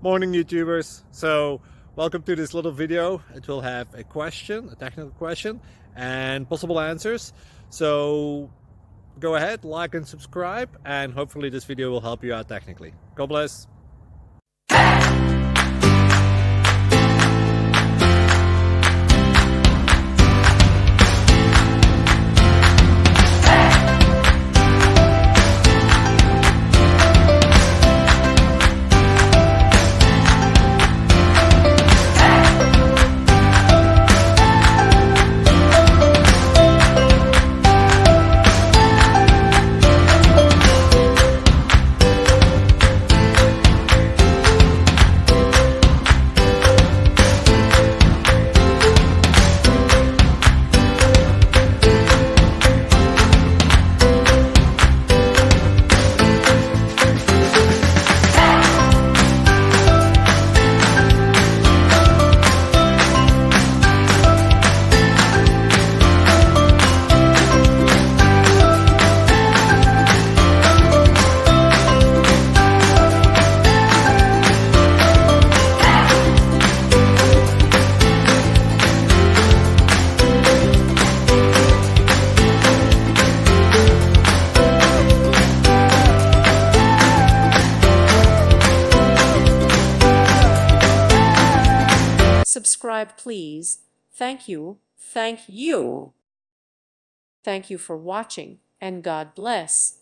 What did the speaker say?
Morning YouTubers. So welcome to this little video. It will have a question, a technical question, and possible answers. So go ahead, like and subscribe, and hopefully this video will help you out technically. God bless. Subscribe, please. Thank you. Thank you. Thank you for watching, and God bless.